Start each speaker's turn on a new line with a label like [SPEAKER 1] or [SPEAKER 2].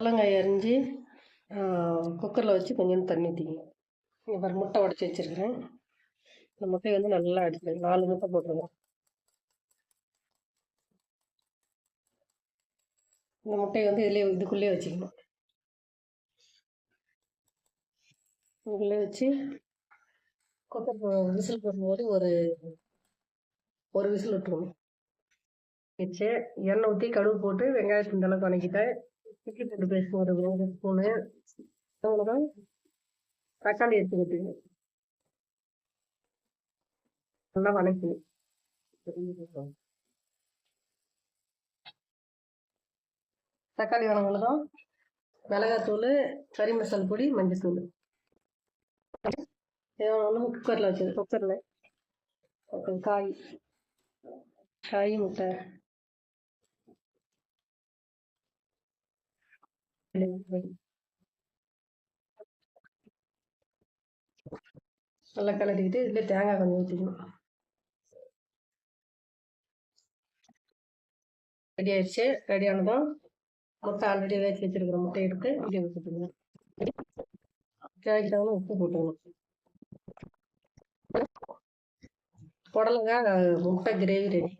[SPEAKER 1] புடலங்காய் அரிஞ்சு குக்கரில் வச்சு கொஞ்சம் தண்ணி ஊற்றிக்கணும். இங்கே பாரு முட்டை உடச்சி வச்சுருக்கிறேன். இந்த முட்டையை வந்து நல்லா அடிச்சுக்கணும். 4 முட்டை போட்டுருவோம். இந்த முட்டையை வந்து இதுக்குள்ளேயே வச்சுக்கணும். இதுக்குள்ளே வச்சு குக்கர் விசில் போடும்போது ஒரு விசில் விட்டுருவோம். வச்சு எண்ணெய் ஊற்றி கடுகு போட்டு வெங்காயத்தை இந்த அளவுக்கு வணக்கிட்டேன். இட்லி போட்டு பேஸ்ட் ஒரு 2 ஸ்பூனு. அவ்வளோதான். தக்காளி எடுத்து ஊற்றிக்கணும். நல்லா வணக்கணும். தக்காளி வணங்கினதும் மிளகாத்தூள், கறி மசால் பொடி, மஞ்சள் தூள் ஒன்று குக்கரில் வச்சது. குக்கரில் காய் முட்டை நல்லா கிளறிக்கிட்டு இதில் தேங்காய் கொஞ்சம் ஊற்றிக்கணும். ரெடி ஆயிடுச்சு. ரெடி ஆனதும் முட்டை ஆல்ரெடி வேக வச்சிருக்கிற முட்டை எடுத்து இங்கே வச்சுக்கணும். தேவைக்கு உப்பு போட்டுக்கணும். புடலங்காய் முட்டை கிரேவி ரெடி.